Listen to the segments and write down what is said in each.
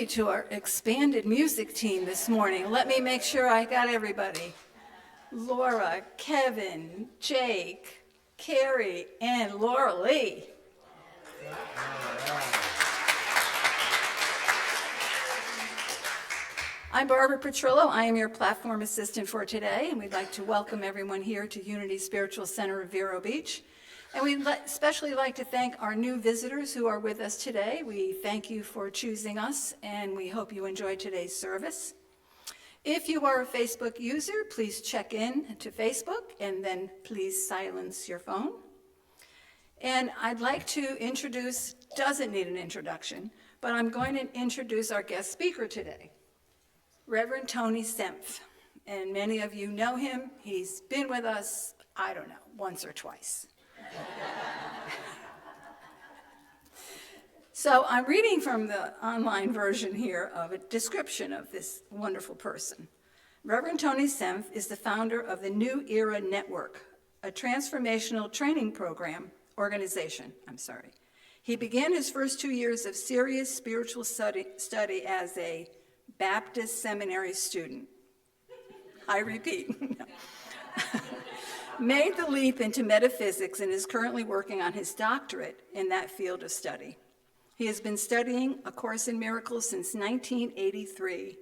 to our expanded music team this morning. Let me make sure I got everybody. Laura, Kevin, Jake, Carrie, and Laura Lee. I'm Barbara Petrillo. I am your platform assistant for today, and we'd like to welcome everyone here to Unity Spiritual Center of Vero Beach. And we'd especially like to thank our new visitors who are with us today. We thank you for choosing us, and we hope you enjoy today's service. If you are a Facebook user, please check in to Facebook, and then please silence your phone. And I'd like to introduce, doesn't need an introduction, but I'm going to introduce our guest speaker today, Reverend Tony Senf. And many of you know him. He's been with us, I don't know, once or twice. So I'm reading from the online version here of a description of this wonderful person. Reverend Tony Senf is the founder of the New Era Network, a transformational training program organization. He began his first 2 years of serious spiritual study as a Baptist seminary student. I repeat. Made the leap into metaphysics and is currently working on his doctorate in that field of study. He has been studying A Course in Miracles since 1983,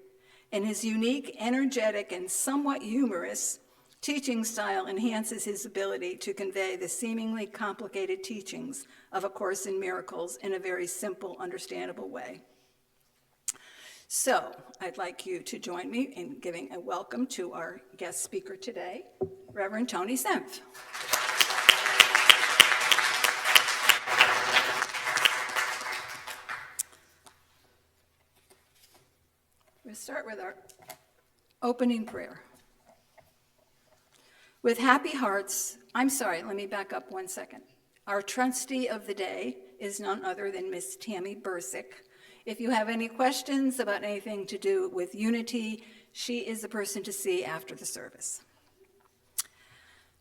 and his unique, energetic, and somewhat humorous teaching style enhances his ability to convey the seemingly complicated teachings of A Course in Miracles in a very simple, understandable way. So I'd like you to join me in giving a welcome to our guest speaker today, Reverend Tony Senf. We'll start with our opening prayer. With happy hearts, let me back up 1 second. Our trustee of the day is none other than Miss Tammy Bursick. If you have any questions about anything to do with Unity, she is the person to see after the service.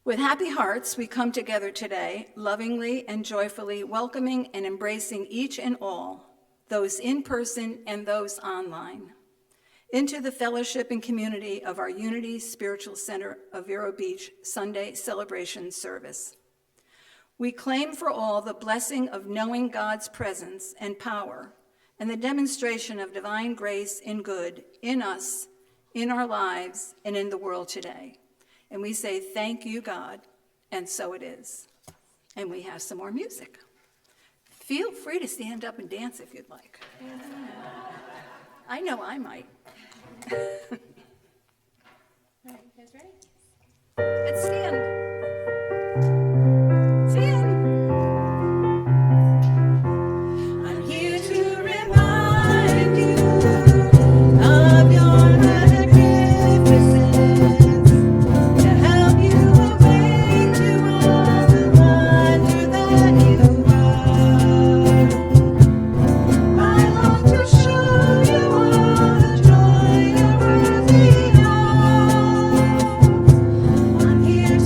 With happy hearts, we come together today, lovingly and joyfully welcoming and embracing each and all, those in person and those online, into the fellowship and community of our Unity Spiritual Center of Vero Beach Sunday celebration service. We claim for all the blessing of knowing God's presence and power and the demonstration of divine grace and good in us, in our lives, and in the world today. And we say, thank you, God, and so it is. And we have some more music. Feel free to stand up and dance if you'd like. I know I might. All right, you guys ready? Let's stand. Stand. I'm here to remind you of your magnificence, to help you awake to all the wonder that you are. I long to show you all the joy you're worthy of. I'm here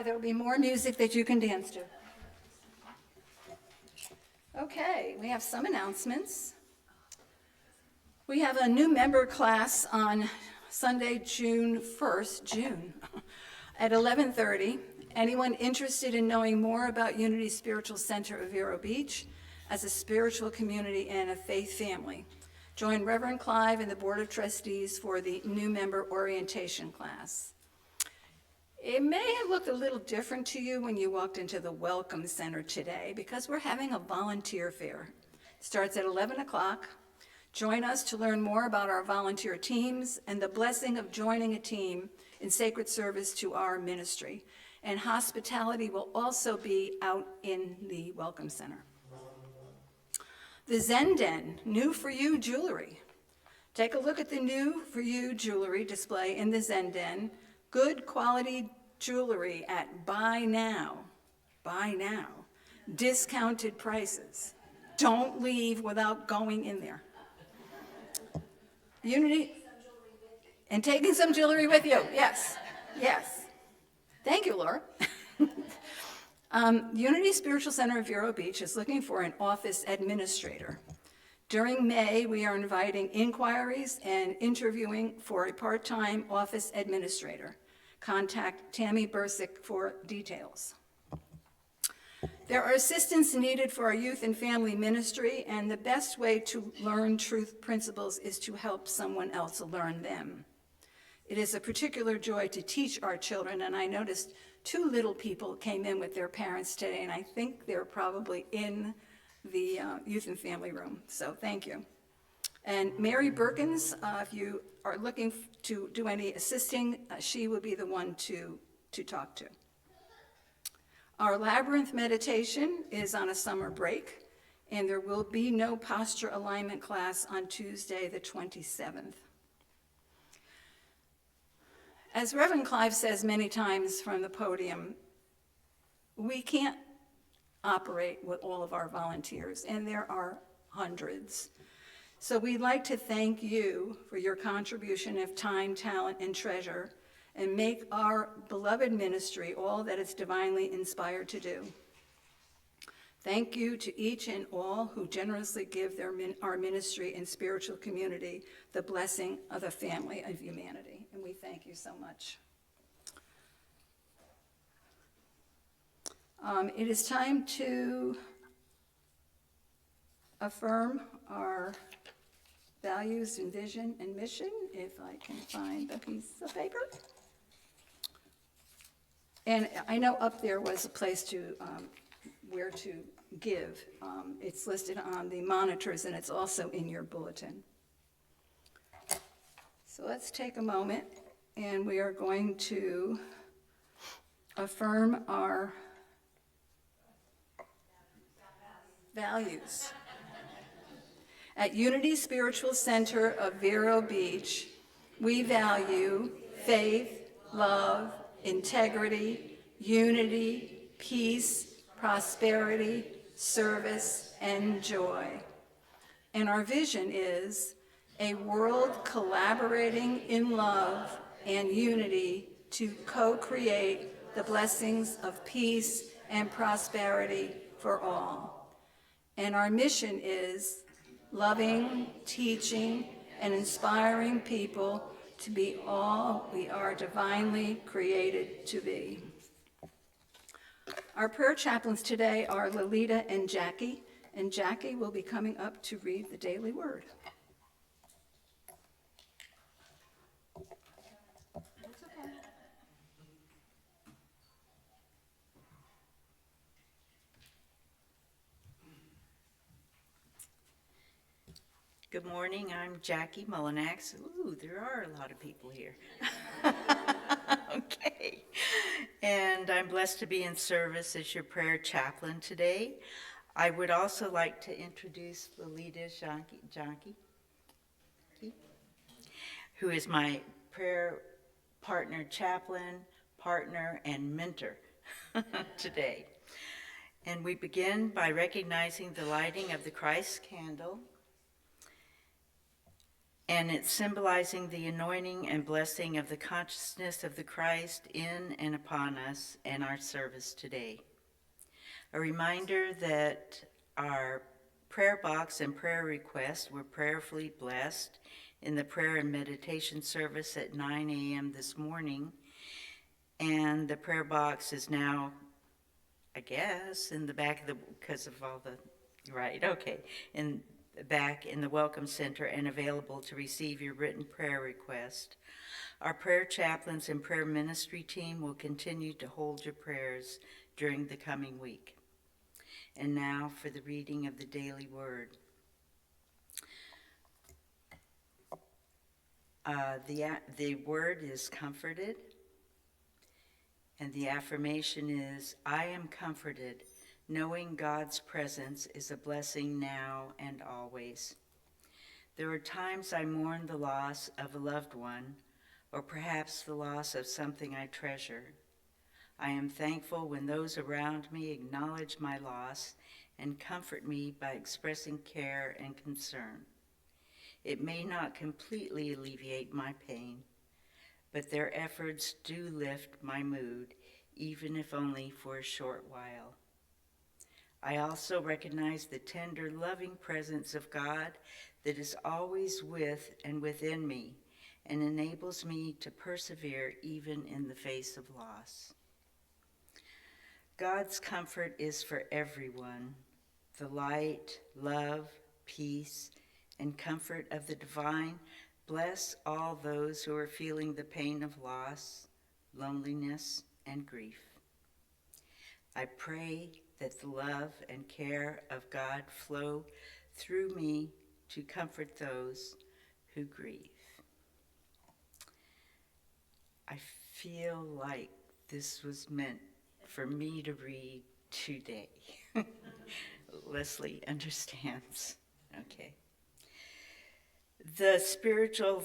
there'll be more music that you can dance to. Okay, we have some announcements. We have a new member class on Sunday, June 1st, at 11:30. Anyone interested in knowing more about Unity Spiritual Center of Vero Beach as a spiritual community and a faith family, join Reverend Clive and the Board of Trustees for the new member orientation class. It may have looked a little different to you when you walked into the Welcome Center today because we're having a volunteer fair. It starts at 11 o'clock. Join us to learn more about our volunteer teams and the blessing of joining a team in sacred service to our ministry. And hospitality will also be out in the Welcome Center. The Zen Den, new for you jewelry. Take a look at the new for you jewelry display in the Zen Den. Good quality jewelry at buy now, discounted prices. Don't leave without going in there. Unity, and taking some jewelry with you, yes. Thank you, Laura. Unity Spiritual Center of Vero Beach is looking for an office administrator. During May, we are inviting inquiries and interviewing for a part-time office administrator. Contact Tammy Bursick for details. There are assistants needed for our youth and family ministry, and the best way to learn truth principles is to help someone else learn them. It is a particular joy to teach our children, and I noticed 2 little people came in with their parents today, and I think they're probably in the youth and family room, so thank you. And Mary Birkins, if you are looking to do any assisting, she would be the one to talk to. Our labyrinth meditation is on a summer break, and there will be no posture alignment class on Tuesday, the 27th. As Reverend Clive says many times from the podium, we can't operate with all of our volunteers, and there are hundreds. So we'd like to thank you for your contribution of time, talent, and treasure, and make our beloved ministry all that it's divinely inspired to do. Thank you to each and all who generously give our ministry and spiritual community the blessing of the family of humanity, and we thank you so much. It is time to affirm our values and vision and mission, if I can find the piece of paper. And I know up there was a place to where to give. It's listed on the monitors, and it's also in your bulletin. So let's take a moment, and we are going to affirm our values. At Unity Spiritual Center of Vero Beach, we value faith, love, integrity, unity, peace, prosperity, service, and joy. And our vision is a world collaborating in love and unity to co-create the blessings of peace and prosperity for all. And our mission is loving, teaching, and inspiring people to be all we are divinely created to be. Our prayer chaplains today are Lolita and Jackie will be coming up to read the daily word. Good morning, I'm Jackie Mullinax. Ooh, there are a lot of people here. Okay. And I'm blessed to be in service as your prayer chaplain today. I would also like to introduce Lolita Janki, who is my prayer partner, chaplain, partner, and mentor today. And we begin by recognizing the lighting of the Christ candle. and it's symbolizing the anointing and blessing of the consciousness of the Christ in and upon us and our service today. A reminder that our prayer box and prayer requests were prayerfully blessed in the prayer and meditation service at 9 a.m. this morning, and the prayer box is now, I guess, in the back of the, because of all the, right, okay, in back in the Welcome Center and available to receive your written prayer request. Our prayer chaplains and prayer ministry team will continue to hold your prayers during the coming week. And now for the reading of the daily word. The word is comforted, and the affirmation is, I am comforted, knowing God's presence is a blessing now and always. There are times I mourn the loss of a loved one, or perhaps the loss of something I treasure. I am thankful when those around me acknowledge my loss and comfort me by expressing care and concern. It may not completely alleviate my pain, but their efforts do lift my mood, even if only for a short while. I also recognize the tender, loving presence of God that is always with and within me and enables me to persevere even in the face of loss. God's comfort is for everyone. The light, love, peace, and comfort of the divine bless all those who are feeling the pain of loss, loneliness, and grief. I pray that the love and care of God flow through me to comfort those who grieve. I feel like this was meant for me to read today. Leslie understands. Okay. The spiritual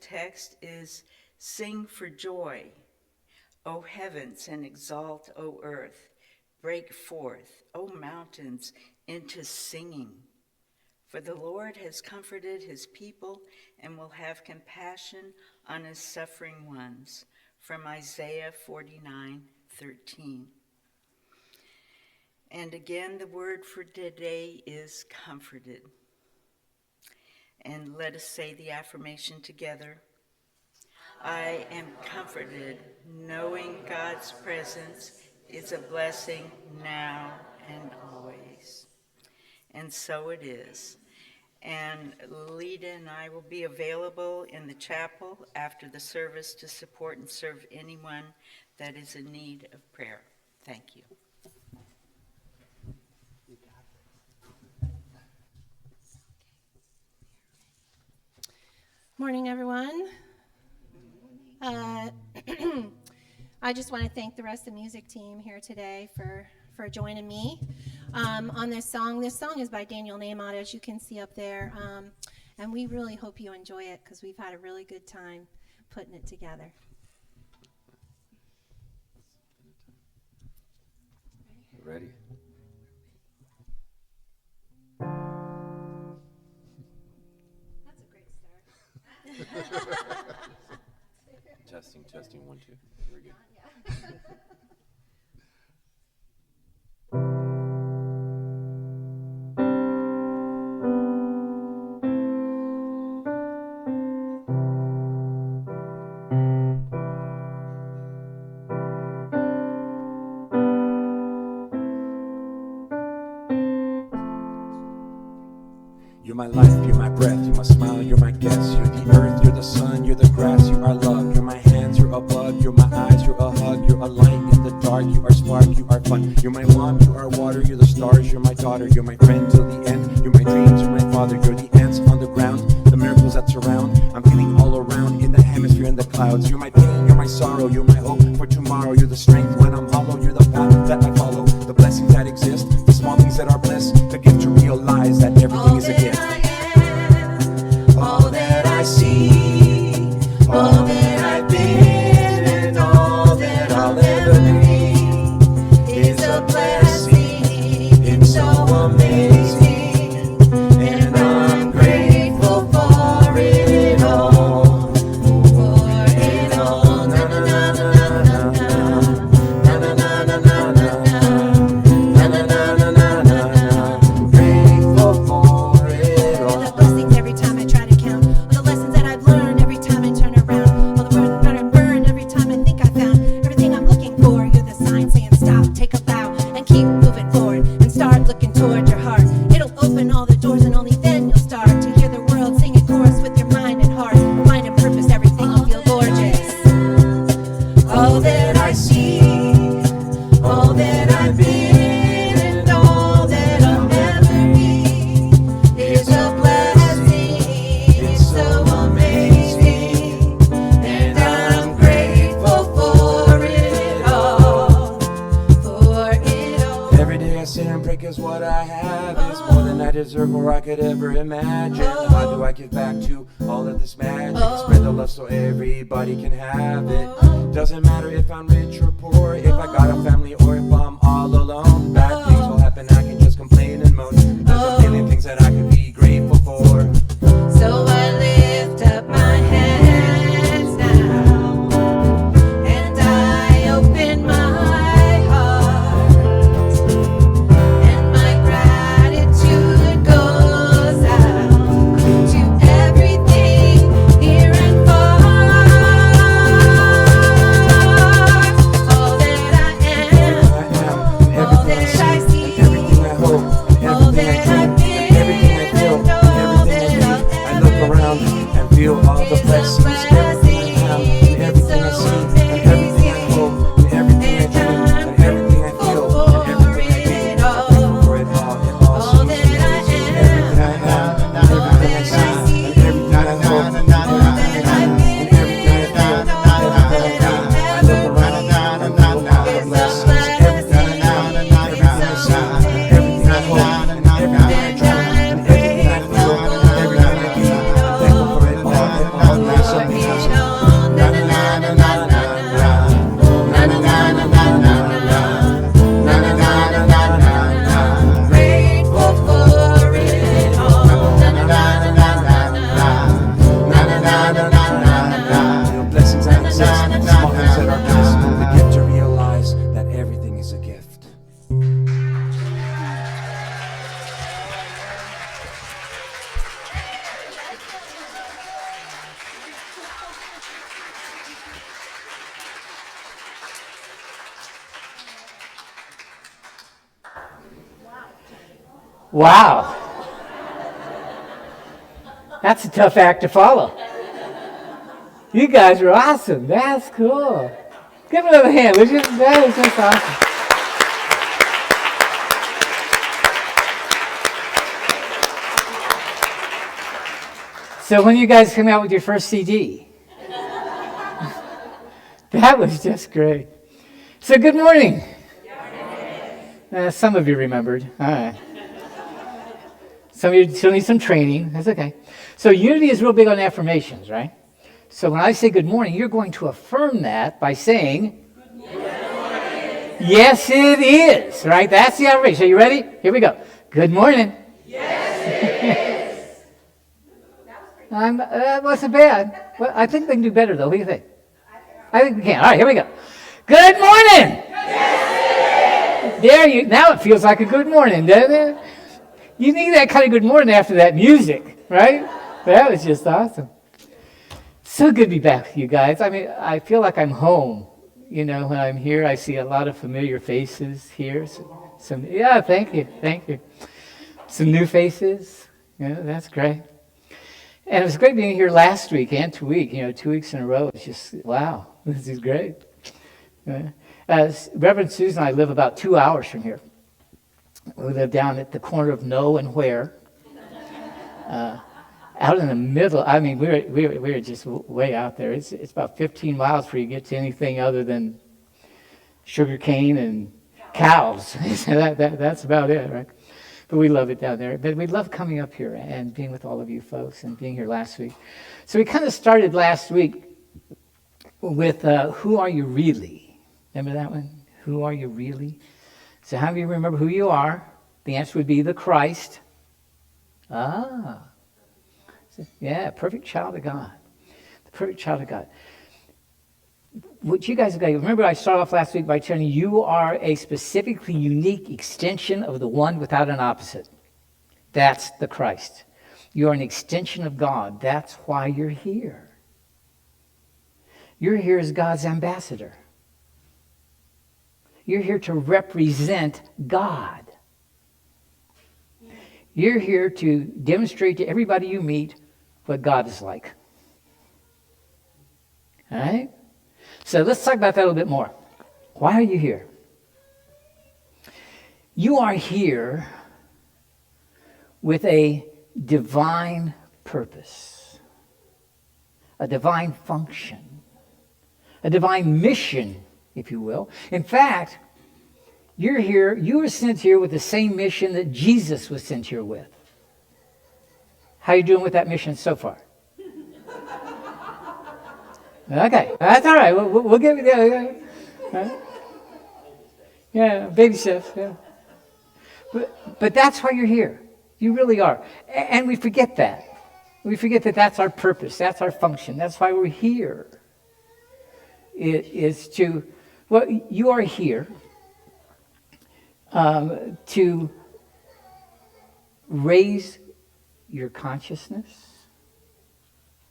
text is, sing for joy, O heavens, and exalt, O earth. Break forth, O mountains, into singing. For the Lord has comforted his people and will have compassion on his suffering ones. From Isaiah 49:13. And again, the word for today is comforted. And let us say the affirmation together. I am comforted, knowing God's presence is a blessing now and always. And so it is. And Lita and I will be available in the chapel after the service to support and serve anyone that is in need of prayer. Thank you. Morning, everyone. I just want to thank the rest of the music team here today for joining me on this song. This song is by Daniel Nahmod, as you can see up there, and we really hope you enjoy it because we've had a really good time putting it together. Ready? That's a great start. Testing, 1, 2. We're good. You're my life, you're my breath, you're my smile, you're my guess. You're the earth, you're the sun, you're the grass, you are love. You're my hands, you're a bug, you're my eyes, you're a hug. You're a light in the dark, you are spark, you are fun. You're my mom, you are water, you're the stars, you're my daughter. You're my friend till the end, you're my dreams, you're my father. You're the ants on the ground, the miracles that surround. I'm feeling all around in the hemisphere and the clouds. You're my pain, you're my sorrow, you're my hope for tomorrow. You're the strength when I'm hollow, you're the path that I follow. The blessings that exist, the small things that are bliss. The gift to realize that everything is a gift. All that I see, all that I've been, and all that I'll ever be is a blessing. It's so amazing, and I'm grateful. Sin break is what I have. It's more than I deserve or I could ever imagine. How do I give back to all of this magic? Spread the love so everybody can have it. Doesn't matter if I'm rich or poor, if I got a family or if I'm all alone. Bad things will happen, I can just complain and moan. There's a million things that I could be grateful for. So I lift up my hands now, and I open my heart, and my gratitude goes out to everything near and far. All that I am, all that I see, Everything I hope, all that I everything I feel, feel, all everything I that need. I look around and feel all the blessings, everything I have, and everything I see, and everything I hope, and everything I dream, and everything I feel, and everything I do. I'm thankful for it all. It all seems amazing. Everything I have, and everything I see, and everything I hope, and everything I dream, and everything I feel, and everything I do. I look around and feel all the blessings, everything I have, and everything I see, and everything I hope, and everything I dream, and everything I feel, and everything I do. I'm thankful for it all. It all is amazing. Na na na na na na na. Na na na na na na na. Na na na na na na na. grateful for it all. Na na na na na na. Na na na na na na na. Little blessings that exist, small things that are blessed. We get to realize that everything is a gift. Wow. That's a tough act to follow. You guys are awesome. That's cool. Give another hand, would you? That is just awesome. So when you guys came out with your first CD? That was just great. So good morning. Some of you remembered. All right. Some of you still need some training. That's okay. So unity is real big on affirmations, right? So when I say good morning, you're going to affirm that by saying, good morning. Yes, it is, right? That's the affirmation. Are you ready? Here we go. Good morning. Yes, it is. That wasn't bad. Well, I think they can do better, though. What do you think? I think we can. All right, here we go. Good morning. There you. Now it feels like a good morning, doesn't it? You need that kind of good morning after that music, right? That was just awesome. So good to be back with you guys. I mean, I feel like I'm home. You know, when I'm here, I see a lot of familiar faces here. Yeah, thank you. Some new faces. Yeah, that's great. And it was great being here last week and 2 weeks. 2 weeks in a row. It's just, wow, this is great. Reverend Susan and I live about 2 hours from here. We live down at the corner of No and Where. Out in the middle. I mean, we're just way out there. It's about 15 miles before you get to anything other than sugar cane and cows. That's about it, right? But we love it down there. But we love coming up here and being with all of you folks and being here last week. So we kind of started last week with Who Are You Really? Remember that one? Who are you really? So how do you remember who you are? The answer would be the Christ. Yeah, perfect child of God. The perfect child of God. What you guys have got, remember I started off last week by telling you, you are a specifically unique extension of the one without an opposite. That's the Christ. You are an extension of God. That's why you're here. You're here as God's ambassador. You're here to represent God. You're here to demonstrate to everybody you meet what God is like. All right? So let's talk about that a little bit more. Why are you here? You are here with a divine purpose, a divine function, a divine mission, if you will. In fact, You're here, you were sent here with the same mission that Jesus was sent here with. How you doing with that mission so far? Okay, that's all right. We'll give it. Yeah, baby steps. Yeah, but that's why you're here. You really are, and we forget that. We forget that that's our purpose. That's our function. That's why we're here. It is to, well, you are here to raise your consciousness,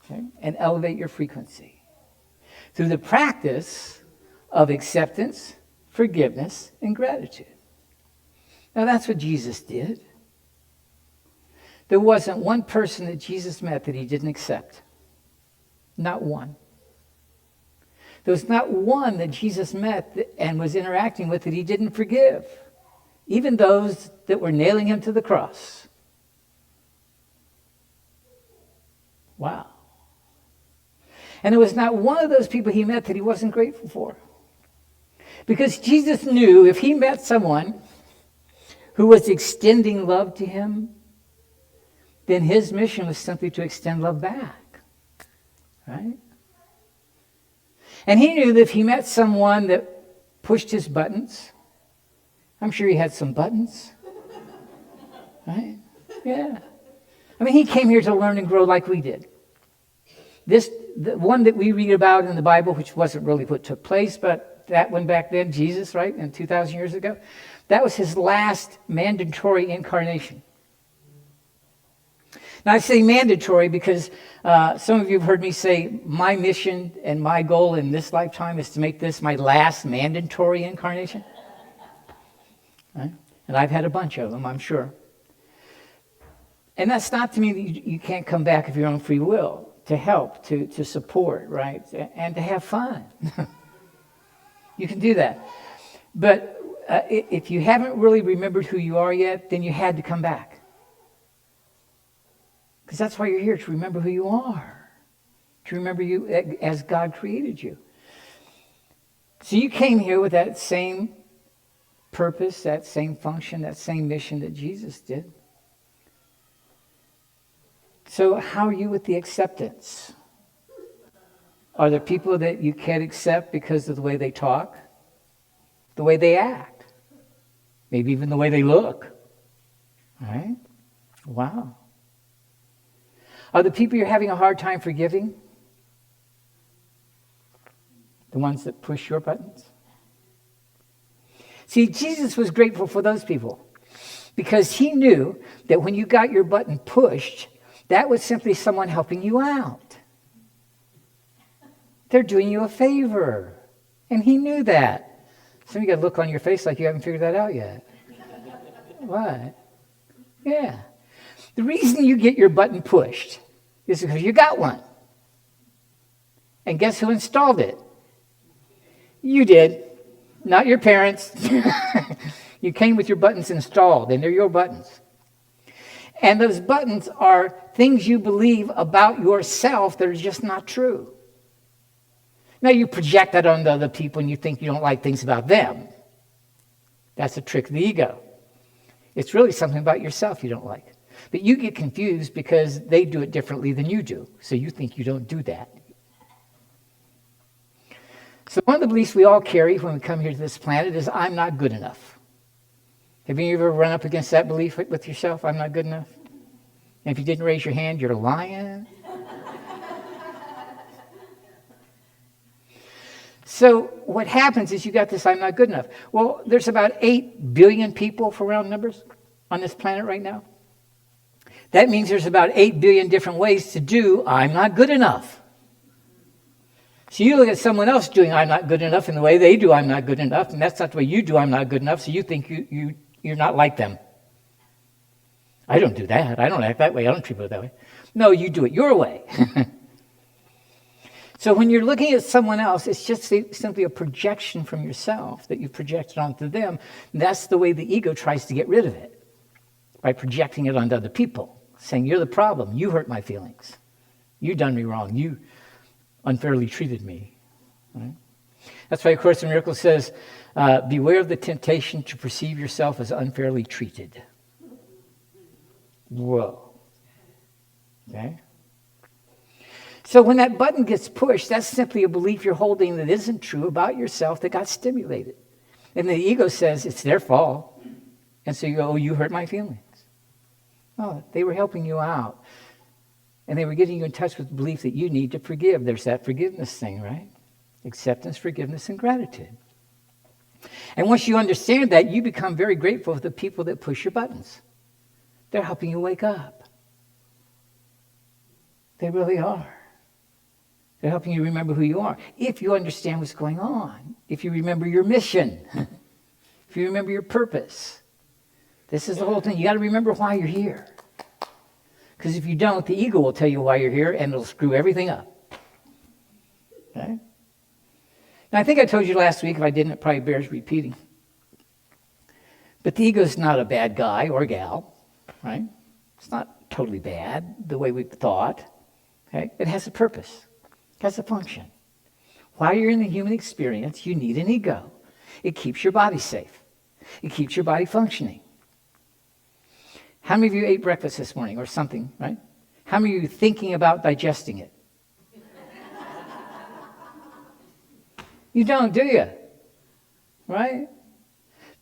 okay, and elevate your frequency through the practice of acceptance, forgiveness, and gratitude. Now that's what Jesus did. There wasn't one person that Jesus met that he didn't accept. Not one. There was not one that Jesus met and was interacting with that he didn't forgive. Even those that were nailing him to the cross. Wow. And there was not one of those people he met that he wasn't grateful for. Because Jesus knew if he met someone who was extending love to him, then his mission was simply to extend love back. Right? And he knew that if he met someone that pushed his buttons, I'm sure he had some buttons. Right? Yeah. I mean, he came here to learn and grow like we did. The one that we read about in the Bible, which wasn't really what took place, but that one back then, Jesus, right, and 2,000 years ago, that was his last mandatory incarnation. Now, I say mandatory because some of you have heard me say my mission and my goal in this lifetime is to make this my last mandatory incarnation. Right? And I've had a bunch of them, I'm sure. And that's not to mean that you can't come back of your own free will to help, to support, right? And to have fun. You can do that. But if you haven't really remembered who you are yet, then you had to come back. Because that's why you're here, to remember who you are. To remember you as God created you. So you came here with that same purpose, that same function, that same mission that Jesus did. So how are you with the acceptance? Are there people that you can't accept because of the way they talk, the way they act, maybe even the way they look? Right? Wow. Are the people you're having a hard time forgiving the ones that push your buttons? See, Jesus was grateful for those people because he knew that when you got your button pushed, that was simply someone helping you out. They're doing you a favor. And he knew that. Some of you got a look on your face like you haven't figured that out yet. What? Yeah. The reason you get your button pushed is because you got one. And guess who installed it? You did. Not your parents. You came with your buttons installed, and they're your buttons. And those buttons are things you believe about yourself that are just not true. Now, you project that onto other people and you think you don't like things about them. That's a trick of the ego. It's really something about yourself you don't like. But you get confused because they do it differently than you do. So you think you don't do that. So one of the beliefs we all carry when we come here to this planet is, I'm not good enough. Have you ever run up against that belief with yourself? I'm not good enough? And if you didn't raise your hand, you're lying. So what happens is you got this, I'm not good enough. Well, there's about 8 billion people, for round numbers, on this planet right now. That means there's about 8 billion different ways to do I'm not good enough. So you look at someone else doing I'm not good enough, and the way they do I'm not good enough, and that's not the way you do I'm not good enough, so you think you're not like them. I don't do that. I don't act that way. I don't treat people that way. No, you do it your way. So when you're looking at someone else, it's just simply a projection from yourself that you projected onto them. And that's the way the ego tries to get rid of it, by projecting it onto other people, saying, you're the problem. You hurt my feelings. You done me wrong. You unfairly treated me. Right? That's why A Course in Miracles says, beware of the temptation to perceive yourself as unfairly treated. Whoa. Okay? So when that button gets pushed, that's simply a belief you're holding that isn't true about yourself that got stimulated. And the ego says it's their fault. And so you go, oh, you hurt my feelings. Oh, they were helping you out. And they were getting you in touch with the belief that you need to forgive. There's that forgiveness thing, right? Acceptance, forgiveness, and gratitude. And once you understand that, you become very grateful for the people that push your buttons. They're helping you wake up. They really are. They're helping you remember who you are. If you understand what's going on, if you remember your mission, if you remember your purpose, this is the whole thing. You got to remember why you're here. Because if you don't, the ego will tell you why you're here and it'll screw everything up. Okay? Now, I think I told you last week. If I didn't, it probably bears repeating. But the ego is not a bad guy or gal, right? It's not totally bad the way we've thought. Okay? It has a purpose. It has a function. While you're in the human experience, you need an ego. It keeps your body safe. It keeps your body functioning. How many of you ate breakfast this morning or something, right? How many of you thinking about digesting it? You don't, do you? Right?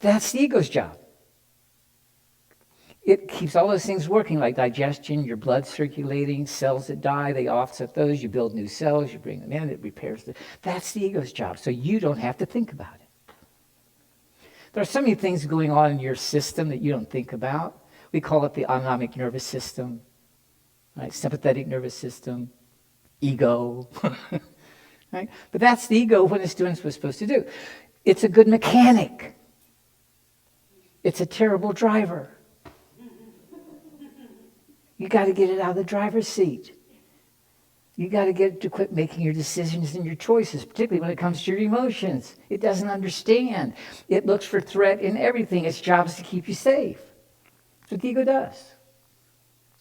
That's the ego's job. It keeps all those things working, like digestion, your blood circulating, cells that die, they offset those, you build new cells, you bring them in, it repairs them. That's the ego's job, so you don't have to think about it. There are so many things going on in your system that you don't think about. We call it the autonomic nervous system, right? Sympathetic nervous system, ego, right? But that's the ego when it's doing what it's supposed to do. It's a good mechanic. It's a terrible driver. You got to get it out of the driver's seat. You got to get it to quit making your decisions and your choices, particularly when it comes to your emotions. It doesn't understand. It looks for threat in everything. Its job is to keep you safe. That's what the ego does.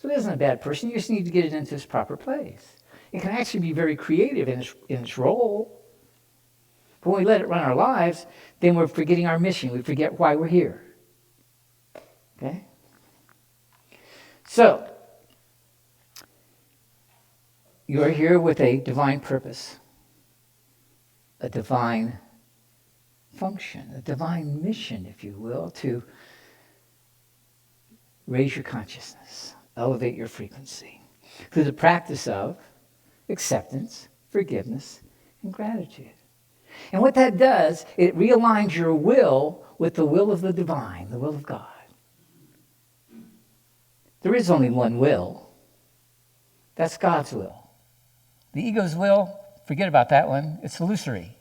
So it isn't a bad person. You just need to get it into its proper place. It can actually be very creative in its role. But when we let it run our lives, then we're forgetting our mission. We forget why we're here. Okay? So, you are here with a divine purpose, a divine function, a divine mission, if you will, to raise your consciousness, elevate your frequency through the practice of acceptance, forgiveness, and gratitude. And what that does, it realigns your will with the will of the divine, the will of God. There is only one will. That's God's will. The ego's will, forget about that one. It's illusory.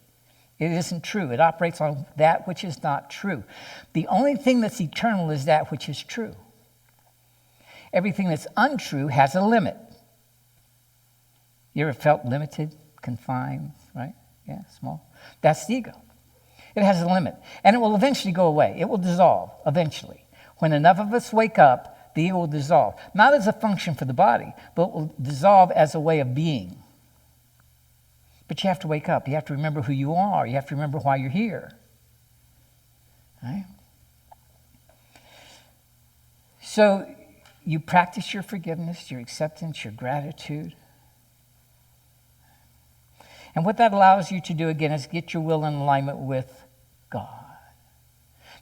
It isn't true. It operates on that which is not true. The only thing that's eternal is that which is true. Everything that's untrue has a limit. You ever felt limited, confined, right? Yeah, small. That's the ego. It has a limit. And it will eventually go away. It will dissolve eventually. When enough of us wake up, the ego will dissolve. Not as a function for the body, but will dissolve as a way of being. But you have to wake up. You have to remember who you are. You have to remember why you're here. Right? So you practice your forgiveness, your acceptance, your gratitude. And what that allows you to do, again, is get your will in alignment with God.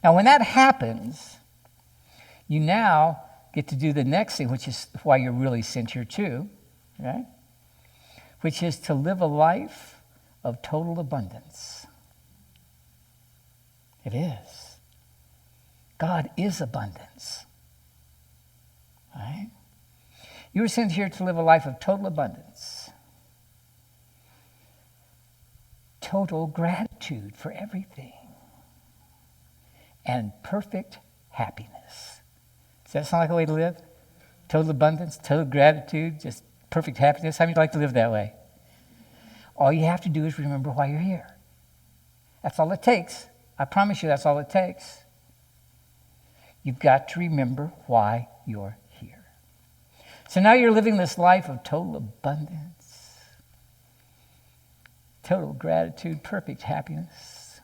Now, when that happens, you now get to do the next thing, which is why you're really sent here too, right? Which is to live a life of total abundance. It is. God is abundance. Right? You were sent here to live a life of total abundance. Total gratitude for everything. And perfect happiness. Does that sound like a way to live? Total abundance, total gratitude, just perfect happiness. How many would like to live that way? All you have to do is remember why you're here. That's all it takes. I promise you that's all it takes. You've got to remember why you're here. So now you're living this life of total abundance. total gratitude, perfect happiness.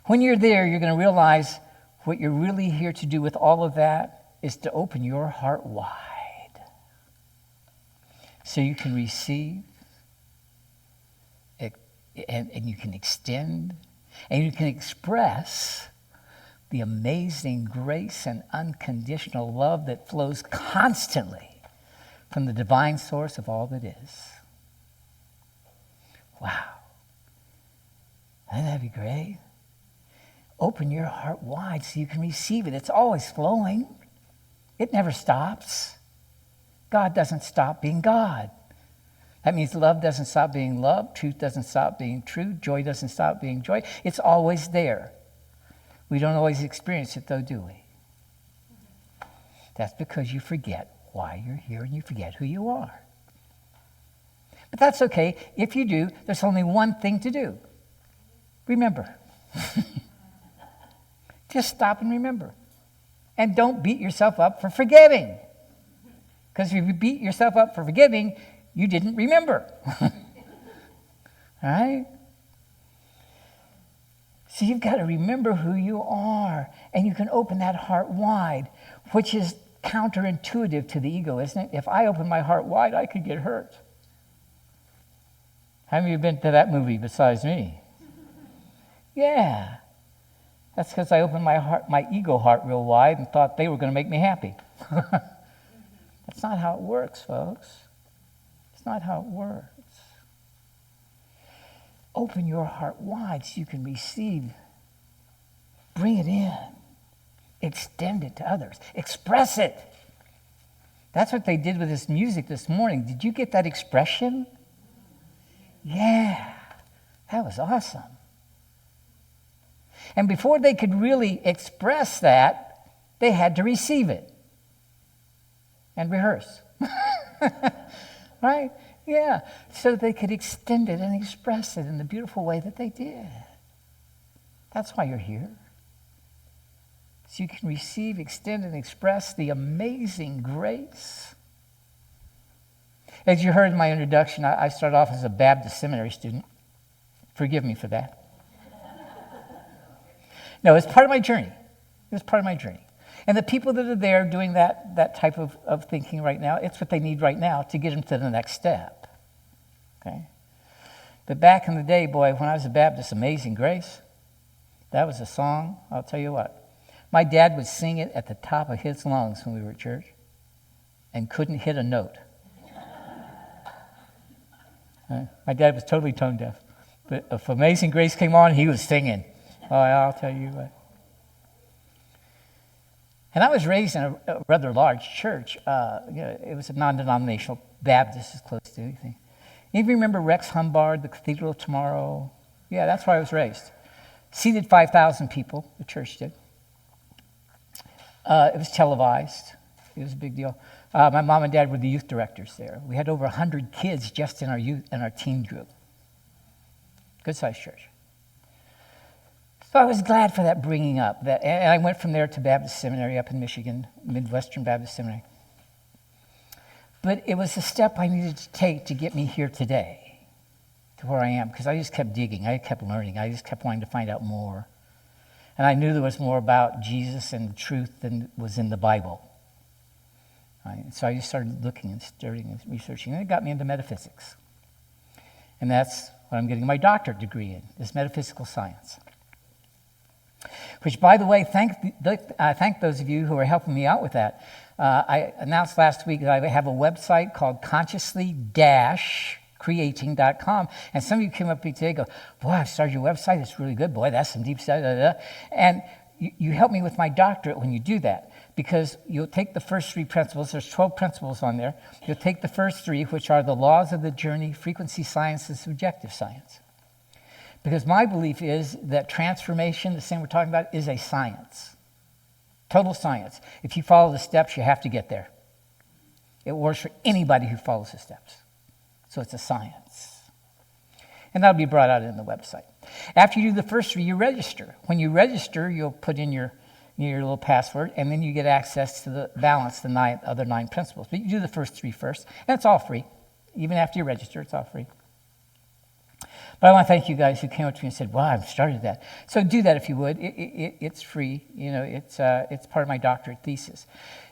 When you're there, you're going to realize what you're really here to do with all of that is to open your heart wide so you can receive and you can extend and you can express the amazing grace and unconditional love that flows constantly from the divine source of all that is. Wow. Wouldn't that be great? Open your heart wide so you can receive it. It's always flowing. It never stops. God doesn't stop being God. That means love doesn't stop being love, truth doesn't stop being true, joy doesn't stop being joy. It's always there. We don't always experience it though, do we? That's because you forget why you're here and you forget who you are. But that's okay. If you do, there's only one thing to do. Remember. Just stop and remember. And don't beat yourself up for forgetting. Because if you beat yourself up for forgiving, you didn't remember. All right? So you've got to remember who you are. And you can open that heart wide, which is counterintuitive to the ego, isn't it? If I open my heart wide, I could get hurt. How many of you been to that movie besides me? Yeah. That's because I opened my ego heart real wide and thought they were going to make me happy. That's not how it works, folks. It's not how it works. Open your heart wide so you can receive. Bring it in. Extend it to others. Express it. That's what they did with this music this morning. Did you get that expression? Yeah. That was awesome. And before they could really express that, they had to receive it and rehearse. Right? Yeah. So they could extend it and express it in the beautiful way that they did. That's why you're here. So you can receive, extend, and express the amazing grace. As you heard in my introduction, I started off as a Baptist seminary student. Forgive me for that. No, it's part of my journey. It's part of my journey. And the people that are there doing that type of thinking right now, it's what they need right now to get them to the next step. Okay? But back in the day, boy, when I was a Baptist, Amazing Grace, that was a song, I'll tell you what. My dad would sing it at the top of his lungs when we were at church and couldn't hit a note. My dad was totally tone deaf. But if Amazing Grace came on, he was singing. Oh, I'll tell you what. And I was raised in a rather large church. It was a non-denominational Baptist, as close to anything. You remember Rex Humbard, the Cathedral of Tomorrow? Yeah, that's where I was raised. Seated 5,000 people, the church did. It was televised. It was a big deal. My mom and dad were the youth directors there. We had over 100 kids just in our teen group. Good-sized church. So I was glad for that bringing up. And I went from there to Baptist Seminary up in Michigan, Midwestern Baptist Seminary. But it was a step I needed to take to get me here today, to where I am, because I just kept digging. I kept learning. I just kept wanting to find out more. And I knew there was more about Jesus and the truth than was in the Bible. Right? So I just started looking and studying and researching, and it got me into metaphysics. And that's what I'm getting my doctorate degree in, is metaphysical science. Which, by the way, thank those of you who are helping me out with that. I announced last week that I have a website called consciously-creating.com. And some of you came up to me today and go, boy, I started your website. It's really good. Boy, that's some deep stuff. And you help me with my doctorate when you do that. Because you'll take the first 3 principles. There's 12 principles on there. You'll take the first 3, which are the laws of the journey, frequency science, and subjective science. Because my belief is that transformation, the same we're talking about, is a science. Total science. If you follow the steps, you have to get there. It works for anybody who follows the steps. So it's a science. And that'll be brought out in the website. After you do the first 3, you register. When you register, you'll put in your little password, and then you get access to the balance, the other 9 principles. But you do the first 3 first, and it's all free. Even after you register, it's all free. But I want to thank you guys who came up to me and said, wow, I've started that. So do that if you would. It's free. It's part of my doctorate thesis.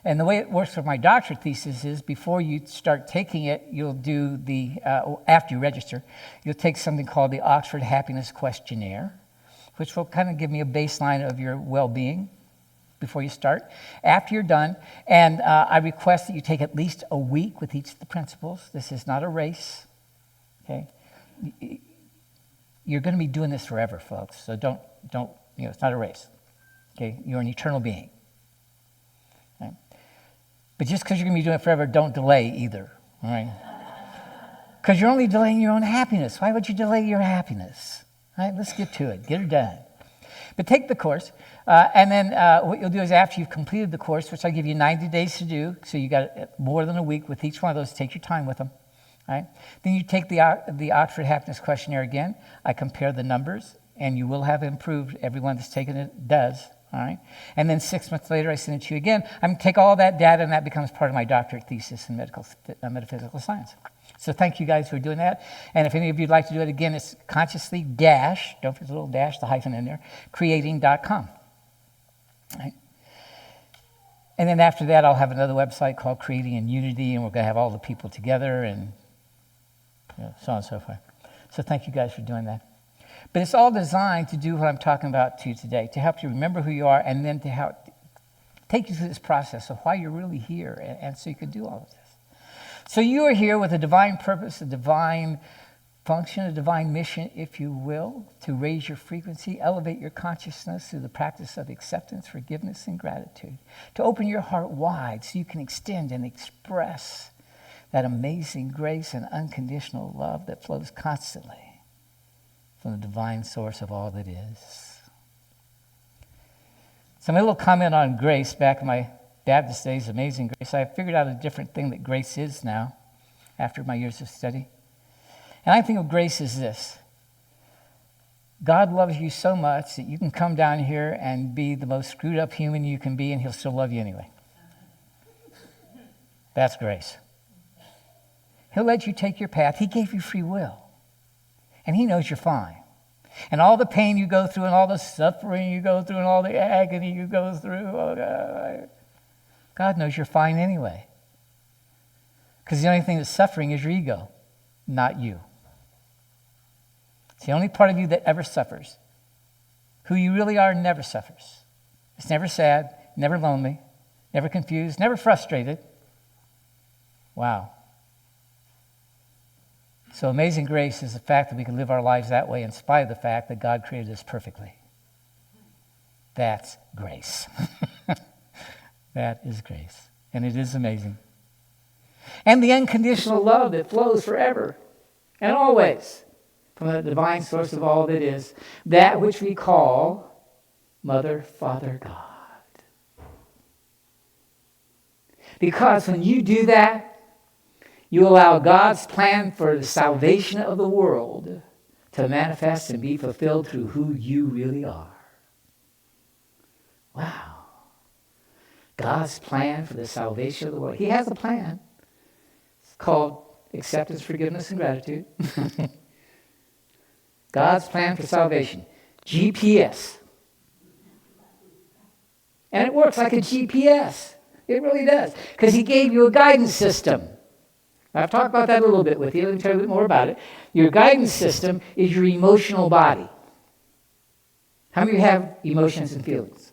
And the way it works with my doctorate thesis is before you start taking it, you'll do after you register, you'll take something called the Oxford Happiness Questionnaire, which will kind of give me a baseline of your well-being before you start. After you're done, and I request that you take at least a week with each of the principles. This is not a race, okay? You're going to be doing this forever, folks. So don't, it's not a race. Okay, you're an eternal being. Okay? But just because you're going to be doing it forever, don't delay either. All right? Because you're only delaying your own happiness. Why would you delay your happiness? All right, let's get to it. Get her done. But take the course, and then what you'll do is after you've completed the course, which I give you 90 days to do, so you got more than a week with each one of those. Take your time with them. Right? Then you take the Oxford Happiness Questionnaire again. I compare the numbers, and you will have improved. Everyone that's taken it does. All right? And then 6 months later, I send it to you again. I'm going to take all that data, and that becomes part of my doctorate thesis in metaphysical science. So thank you guys for doing that. And if any of you would like to do it again, it's consciously dash, don't forget the little dash, the hyphen in there, creating.com. Right? And then after that, I'll have another website called Creating in Unity, and we're going to have all the people together and so on and so forth. So thank you guys for doing that. But it's all designed to do what I'm talking about to you today, to help you remember who you are and then to help take you through this process of why you're really here and so you can do all of this. So you are here with a divine purpose, a divine function, a divine mission, if you will, to raise your frequency, elevate your consciousness through the practice of acceptance, forgiveness, and gratitude, to open your heart wide so you can extend and express that amazing grace and unconditional love that flows constantly from the divine source of all that is. So my little comment on grace back in my Baptist days, Amazing Grace, I figured out a different thing that grace is now after my years of study. And I think of grace as this. God loves you so much that you can come down here and be the most screwed up human you can be and he'll still love you anyway. That's grace. He'll let you take your path. He gave you free will. And he knows you're fine. And all the pain you go through and all the suffering you go through and all the agony you go through, God knows you're fine anyway. Because the only thing that's suffering is your ego, not you. It's the only part of you that ever suffers. Who you really are never suffers. It's never sad, never lonely, never confused, never frustrated. Wow. So amazing grace is the fact that we can live our lives that way in spite of the fact that God created us perfectly. That's grace. That is grace. And it is amazing. And the unconditional love that flows forever and always from the divine source of all that is, that which we call Mother, Father, God. Because when you do that, you allow God's plan for the salvation of the world to manifest and be fulfilled through who you really are. Wow. God's plan for the salvation of the world. He has a plan. It's called acceptance, forgiveness, and gratitude. God's plan for salvation. GPS. And it works like a GPS. It really does. Because he gave you a guidance system. I've talked about that a little bit with you. Let me tell you a bit more about it. Your guidance system is your emotional body. How many of you have emotions and feelings?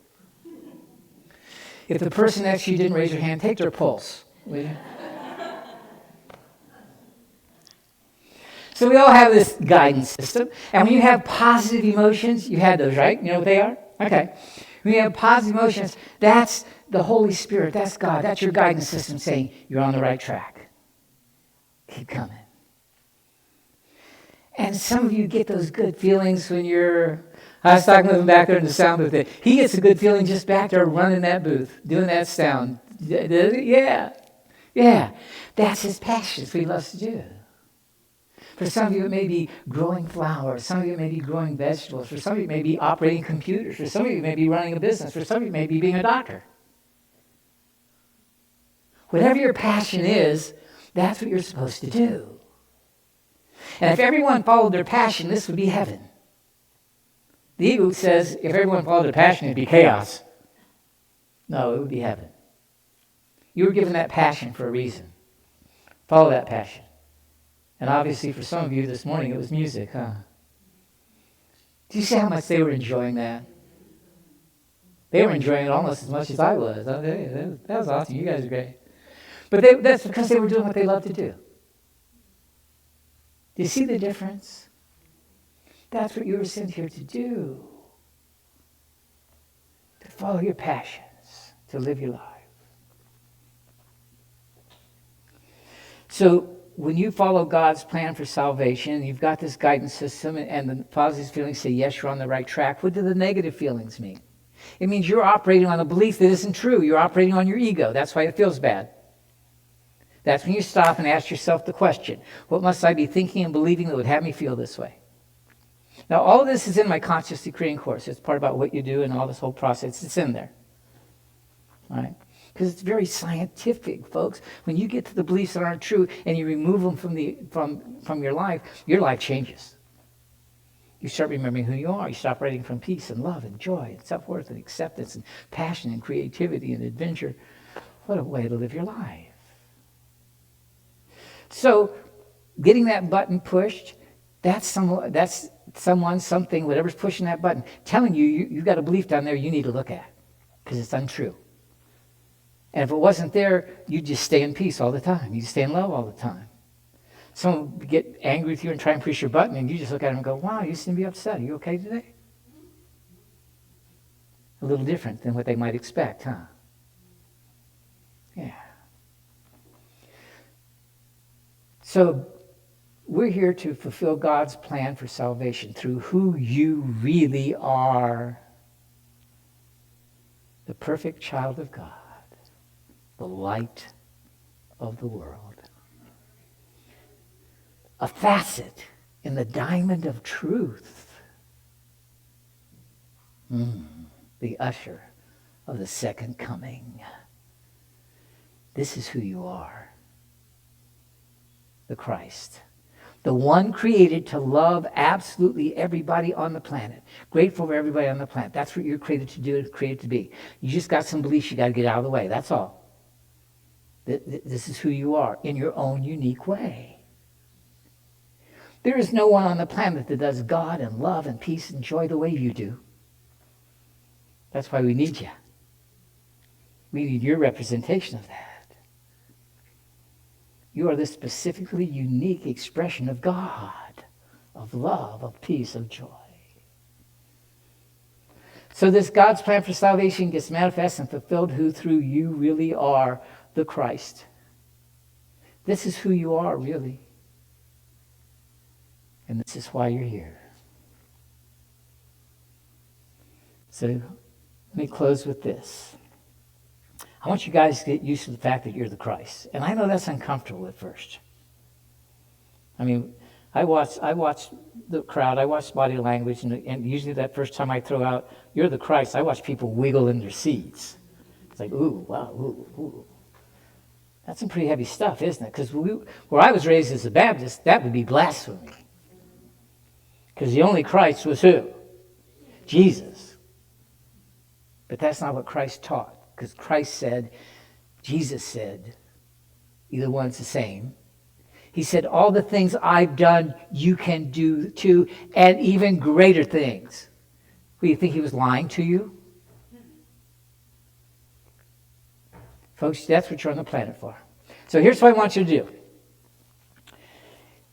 If the person next to you didn't raise their hand, take their pulse, will you? So we all have this guidance system. And when you have positive emotions, you had those, right? You know what they are? Okay. When you have positive emotions, that's the Holy Spirit. That's God. That's your guidance system saying you're on the right track. Keep coming. And some of you get those good feelings when you're... I was talking with him back there in the sound booth. He gets a good feeling just back there running that booth, doing that sound. Yeah. That's his passion. That's what he loves to do. For some of you, it may be growing flowers. Some of you, it may be growing vegetables. For some of you, it may be operating computers. For some of you, it may be running a business. For some of you, it may be being a doctor. Whatever your passion is, that's what you're supposed to do. And if everyone followed their passion, this would be heaven. The ego says if everyone followed their passion, it'd be chaos. No, it would be heaven. You were given that passion for a reason. Follow that passion. And obviously for some of you this morning, it was music, huh? Do you see how much they were enjoying that? They were enjoying it almost as much as I was. That was awesome. You guys are great. But that's because they were doing what they loved to do. Do you see the difference? That's what you were sent here to do. To follow your passions, to live your life. So when you follow God's plan for salvation, you've got this guidance system, and the positive feelings say, yes, you're on the right track. What do the negative feelings mean? It means you're operating on a belief that isn't true. You're operating on your ego. That's why it feels bad. That's when you stop and ask yourself the question, what must I be thinking and believing that would have me feel this way? Now, all of this is in my Consciously Creating course. It's part about what you do and all this whole process. It's in there. All right? Because it's very scientific, folks. When you get to the beliefs that aren't true and you remove them from your life changes. You start remembering who you are. You stop operating from peace and love and joy and self-worth and acceptance and passion and creativity and adventure. What a way to live your life. So, getting that button pushed, that's someone, something, whatever's pushing that button, telling you've got a belief down there you need to look at because it's untrue. And if it wasn't there, you'd just stay in peace all the time. You'd stay in love all the time. Someone would get angry with you and try and push your button, and you just look at them and go, wow, you seem to be upset. Are you okay today? A little different than what they might expect, huh? Yeah. So we're here to fulfill God's plan for salvation through who you really are. The perfect child of God. The light of the world. A facet in the diamond of truth. The usher of the second coming. This is who you are. The Christ. The one created to love absolutely everybody on the planet. Grateful for everybody on the planet. That's what you're created to do, created to be. You just got some beliefs you got to get out of the way. That's all. This is who you are in your own unique way. There is no one on the planet that does God and love and peace and joy the way you do. That's why we need you. We need your representation of that. You are the specifically unique expression of God, of love, of peace, of joy. So this God's plan for salvation gets manifest and fulfilled who through you really are the Christ. This is who you are, really. And this is why you're here. So let me close with this. I want you guys to get used to the fact that you're the Christ. And I know that's uncomfortable at first. I mean, I watch the crowd, I watch body language, and usually that first time I throw out, you're the Christ, I watch people wiggle in their seats. It's like, ooh, wow, ooh, ooh. That's some pretty heavy stuff, isn't it? Because where I was raised as a Baptist, that would be blasphemy. Because the only Christ was who? Jesus. But that's not what Christ taught. Because Christ said, Jesus said, either one's the same. He said, all the things I've done, you can do too, and even greater things. What, do you think he was lying to you? Folks, that's what you're on the planet for. So here's what I want you to do.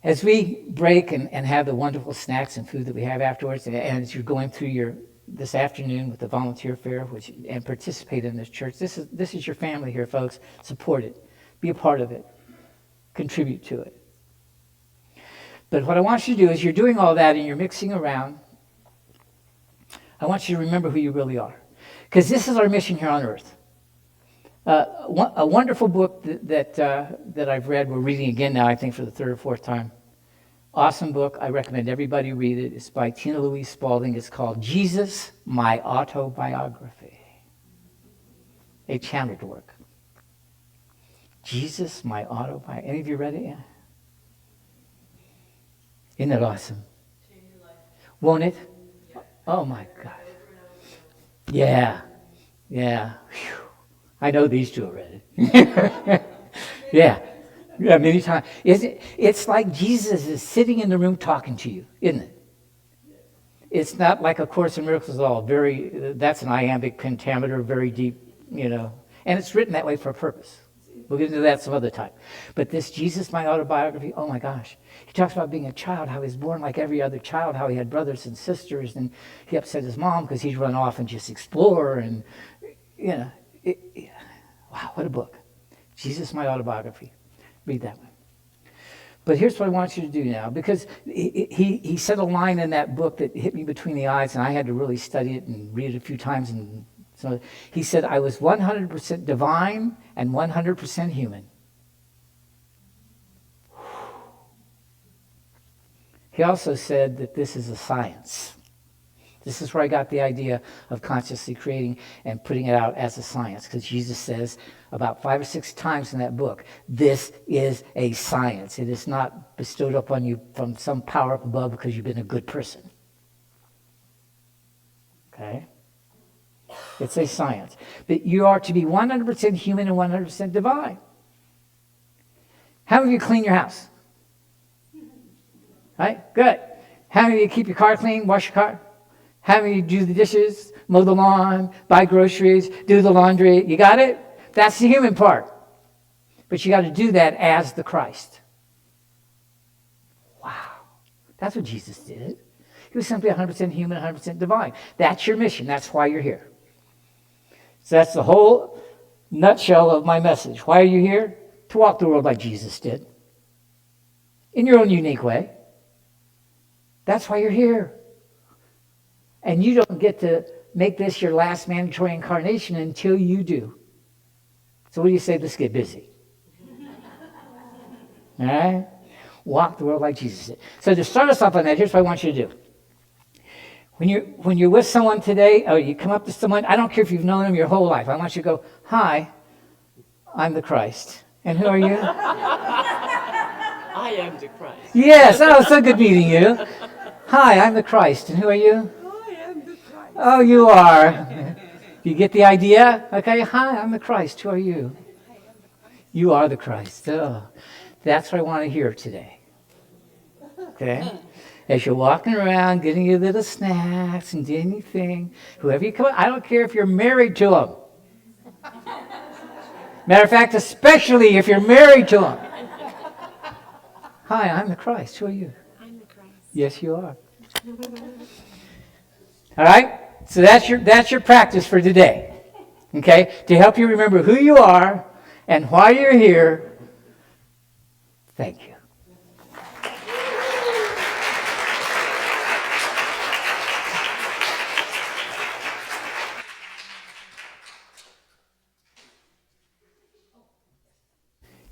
As we break and have the wonderful snacks and food that we have afterwards, and as you're going through this afternoon with the volunteer fair, and participate in this church, this is your family here, folks. Support it. Be a part of it. Contribute to it. But what I want you to do is you're doing all that and you're mixing around. I want you to remember who you really are. Because this is our mission here on earth. A wonderful book that I've read, we're reading again now, I think for the third or fourth time. Awesome book. I recommend everybody read it. It's by Tina Louise Spalding. It's called Jesus, My Autobiography. A channeled work. Jesus, My Autobiography. Any of you read it yet? Isn't that awesome? Won't it? Oh my God. Yeah. Yeah. Whew. I know these two already. Yeah. Yeah, many times. It's like Jesus is sitting in the room talking to you, isn't it? It's not like A Course in Miracles at all. That's an iambic pentameter, very deep, and it's written that way for a purpose. We'll get into that some other time. But this Jesus, my autobiography, oh my gosh. He talks about being a child, how he was born like every other child, how he had brothers and sisters, and he upset his mom because he'd run off and just explore, and, wow, what a book. Jesus, my autobiography. Read that one. But here's what I want you to do now, because he said a line in that book that hit me between the eyes, and I had to really study it and read it a few times. And so he said, I was 100% divine and 100% human. He also said that this is a science. This is where I got the idea of consciously creating and putting it out as a science, because Jesus says about 5 or 6 times in that book, this is a science. It is not bestowed upon you from some power up above because you've been a good person. Okay? It's a science. But you are to be 100% human and 100% divine. How many of you clean your house? Right? Good. How many of you keep your car clean, wash your car? How many of you do the dishes, mow the lawn, buy groceries, do the laundry? You got it? That's the human part. But you got to do that as the Christ. Wow. That's what Jesus did. He was simply 100% human, 100% divine. That's your mission. That's why you're here. So that's the whole nutshell of my message. Why are you here? To walk the world like Jesus did. In your own unique way. That's why you're here. And you don't get to make this your last mandatory incarnation until you do. So what do you say? Let's get busy. All right? Walk the world like Jesus did. So to start us off on that, here's what I want you to do. When you're with someone today, or you come up to someone, I don't care if you've known them your whole life. I want you to go, hi, I'm the Christ. And who are you? I am the Christ. Yes, oh, so good meeting you. Hi, I'm the Christ. And who are you? I am the Christ. Oh, you are. You get the idea? Okay, hi, I'm the Christ. Who are you? You are the Christ. Oh, that's what I want to hear today. Okay? As you're walking around, getting your little snacks and anything, whoever you come, I don't care if you're married to them. Matter of fact, especially if you're married to them. Hi, I'm the Christ. Who are you? I'm the Christ. Yes, you are. All right? So that's your practice for today. Okay? To help you remember who you are and why you're here. Thank you.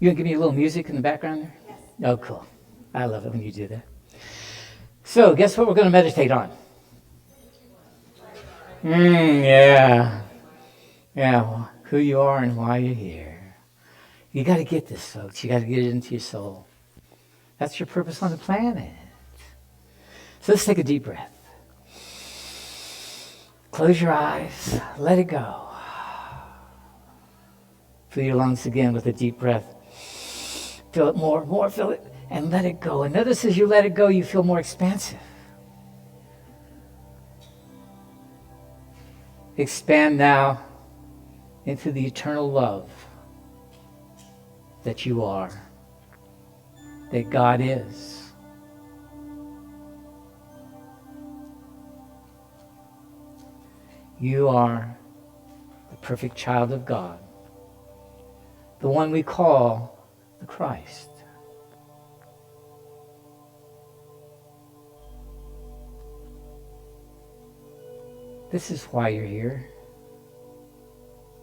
You gonna give me a little music in the background there? Yes. Oh, cool. I love it when you do that. So, guess what we're going to meditate on? Yeah. Yeah, who you are and why you're here. You got to get this, folks. You got to get it into your soul. That's your purpose on the planet. So let's take a deep breath. Close your eyes. Let it go. Fill your lungs again with a deep breath. Fill it more, fill it, and let it go. And notice as you let it go, you feel more expansive. Expand now into the eternal love that you are, that God is. You are the perfect child of God, the one we call the Christ. This is why you're here,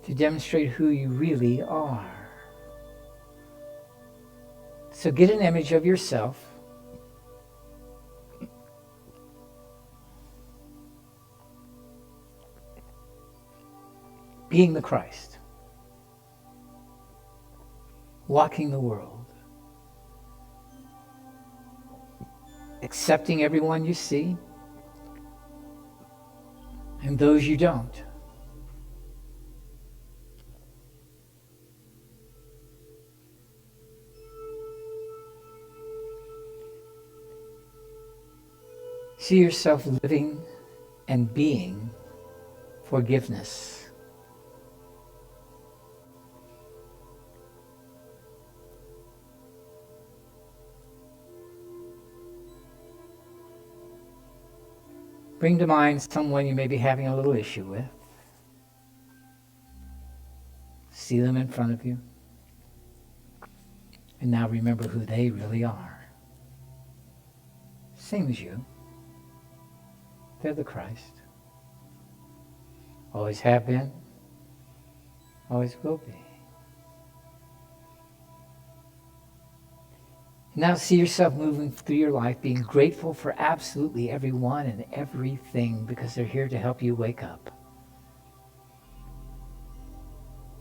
to demonstrate who you really are. So get an image of yourself being the Christ, walking the world, accepting everyone you see and those you don't. See yourself living and being forgiveness. Bring to mind someone you may be having a little issue with. See them in front of you. And now remember who they really are. Same as you. They're the Christ. Always have been. Always will be. Now see yourself moving through your life, being grateful for absolutely everyone and everything because they're here to help you wake up.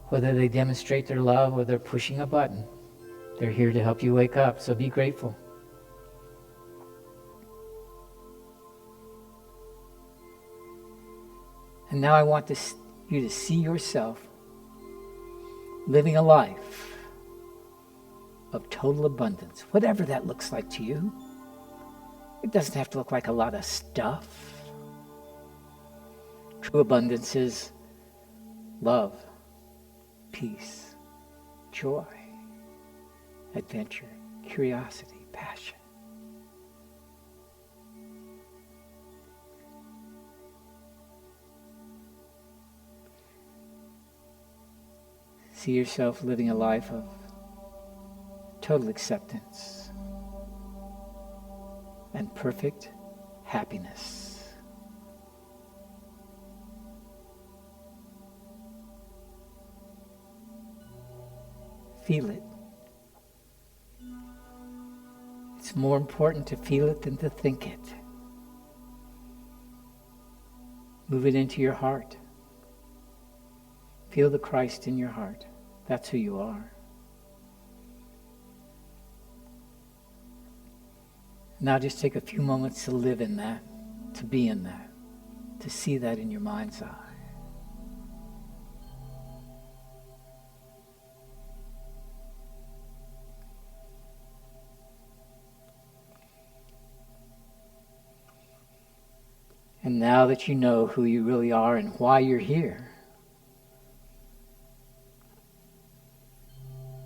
Whether they demonstrate their love or they're pushing a button, they're here to help you wake up, so be grateful. And now I want you to see yourself living a life of total abundance, whatever that looks like to you. It doesn't have to look like a lot of stuff. True abundance is love, peace, joy, adventure, curiosity, passion. See yourself living a life of total acceptance and perfect happiness. Feel it. It's more important to feel it than to think it. Move it into your heart. Feel the Christ in your heart. That's who you are. Now just take a few moments to live in that, to be in that, to see that in your mind's eye. And now that you know who you really are and why you're here,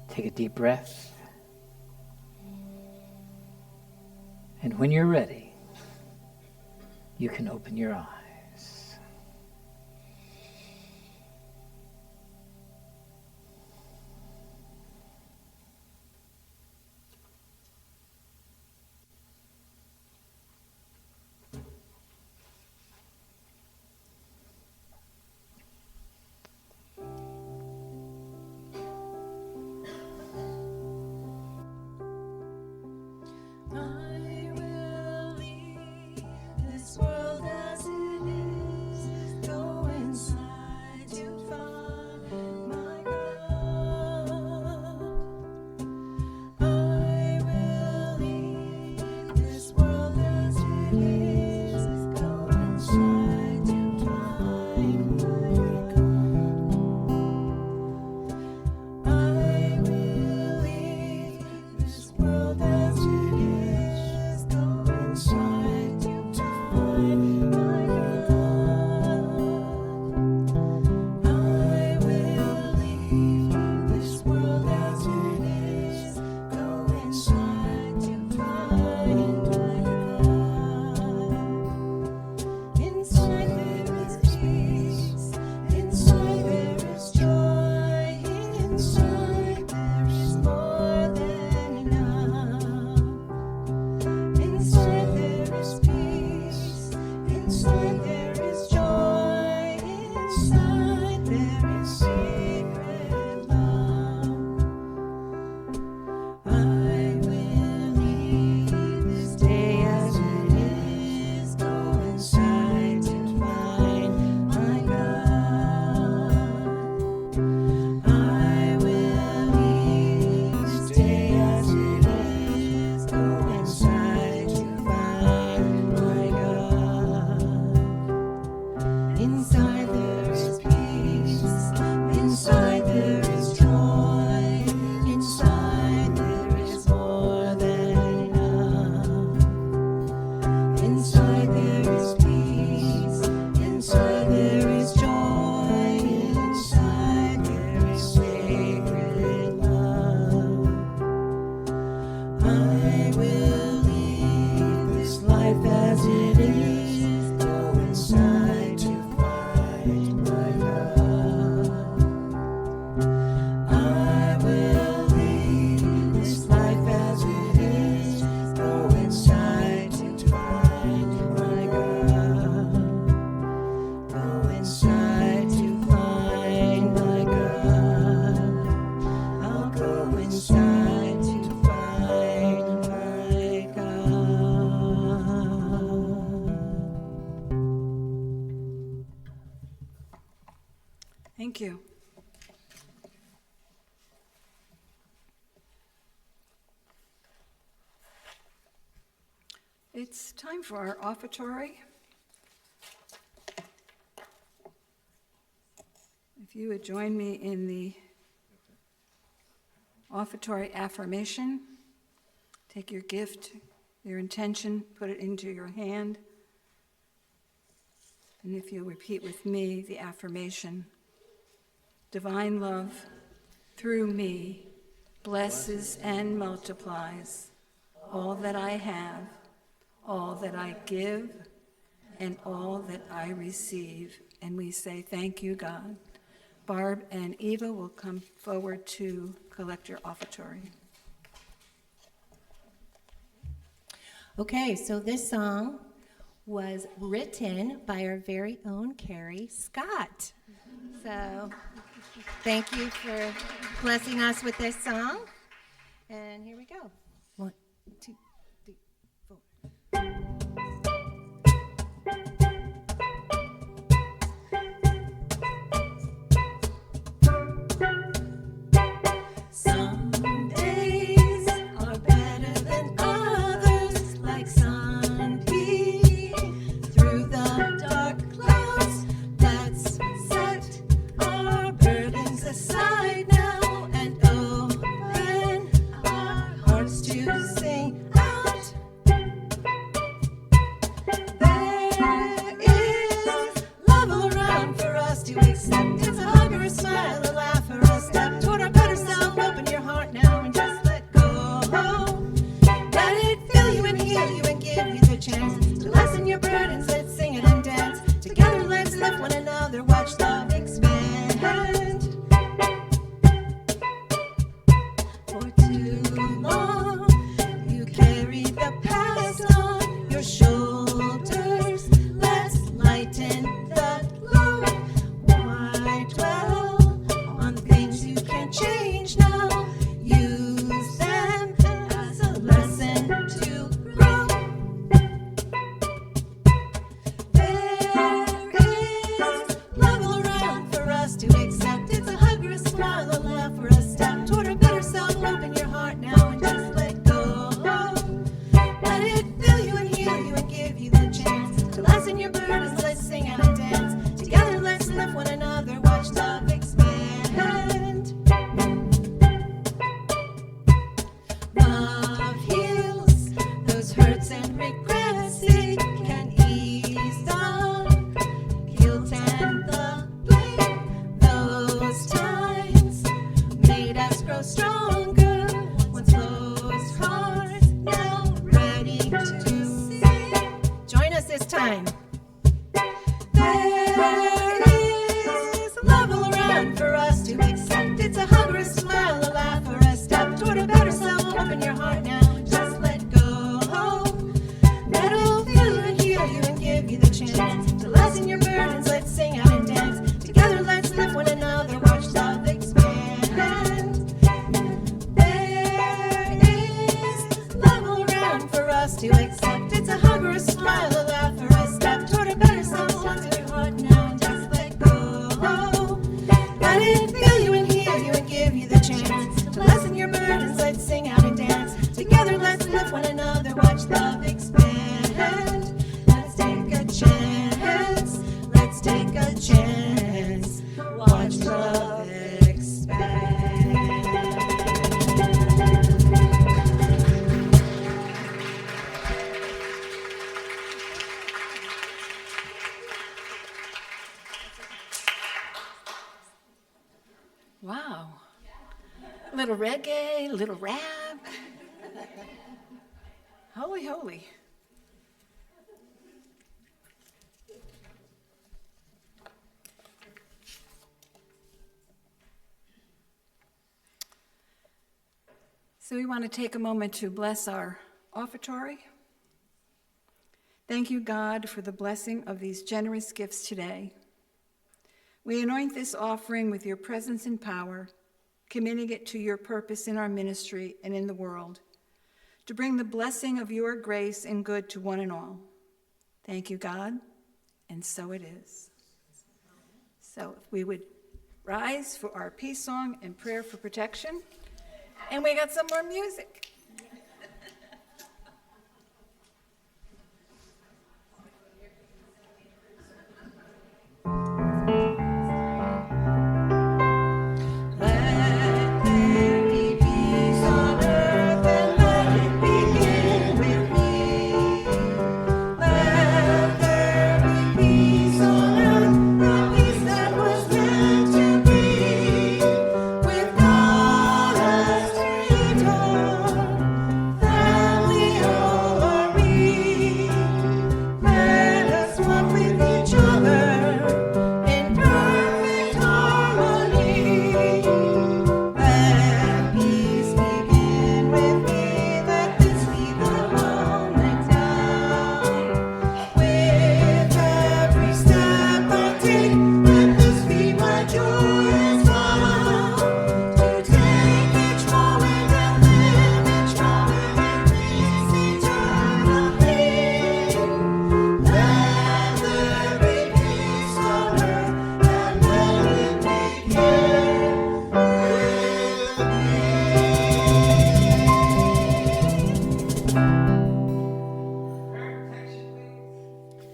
take a deep breath. And when you're ready, you can open your eyes. I will leave this world as it is, go inside to find my God. I will leave this world as it is, go inside to find my God. I will leave this world as it is, go inside to find my God. I will leave this world as it is, go inside to find my God. Inside there is peace, inside there is joy, inside there is more than enough. Inside there is peace, inside there is joy, inside there is secret love. I will leave this day as it is, go inside to find my God. I will leave this day as it is, go inside to find Thank you. It's time for our offertory. If you would join me in the offertory affirmation, take your gift, your intention, put it into your hand. And if you repeat with me the affirmation, divine love through me blesses and multiplies all that I have, all that I give, and all that I receive. And we say, thank you, God. Barb and Eva will come forward to collect your offertory. Okay, so this song was written by our very own Carrie Scott. So thank you for blessing us with this song. And here we go. 1, 2, 3, 4. Some days are better than others, like sunbeam through the dark clouds. Let's set our burdens aside now and open our hearts to sing out. There is love all around for us to accept. It's a hug or a smile, a laugh or a step toward our better self. Open your heart now and just let go. Let it fill you and heal you and give you the chance to lessen your burdens. Let's sing it and dance. Together let's lift one another. Watch love expand. For too long you carried the past on your shoulders. Let's lighten the load. Why dwell on things you can't change now? Use them as a lesson to grow. There is love all around for us to accept. It's a hug or a smile, a laugh or a step toward a better self. Open your heart now and just let go. Let it fill you and heal you and give you the chance to lessen your burdens. Let's sing out and dance. Together let's lift one another. Watch love expand. Love heals those hurts and regrets. It can ease the guilt and the blame. Those times made us grow stronger. Once closed hearts, now ready to sing. Join us this time. There is love all around for us to accept. It's a hug or a smile, a laugh or a step toward a better self. Open your heart now, just let go. Let it fill you and heal you and give you the chance to lessen your burdens. Let's sing out and dance. Together let's lift one another. Watch love expand. There is love all around for us to accept. It's a hug or a smile, a laugh or a step toward a better self. Open your heart now and just let go. Let it fill you and heal you and give you the chance to lessen your burdens. Let's sing out and dance. Together let's lift one another. Watch love expand. Let's take a chance. Let's take a chance. Watch love expand. Wow. A little reggae, a little rap. Holy, holy. So we want to take a moment to bless our offertory. Thank you, God, for the blessing of these generous gifts today. We anoint this offering with your presence and power, committing it to your purpose in our ministry and in the world, to bring the blessing of your grace and good to one and all. Thank you, God, and so it is. So if we would rise for our peace song and prayer for protection. And we got some more music. Let there be peace on earth and let it begin with me. Let there be peace on earth, the peace that was meant to be. With God as Creator, then we all are we. Let us walk with each other in perfect harmony. Let peace begin with me. Let this be the moment now. With every step I take, let this be my joyous vow. To take each moment and live each moment in peace eternally. Let there be peace on earth and let it begin with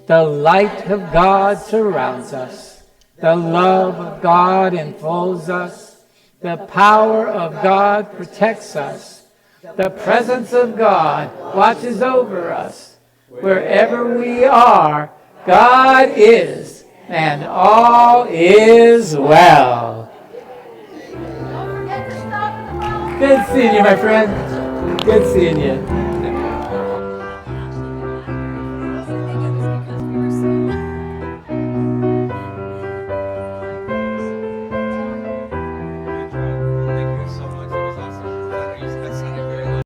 The light of God surrounds us. The love of God enfolds us. The power of God protects us. The presence of God watches over us. Wherever we are, God is, and all is well. Good seeing you, my friend. Good seeing you.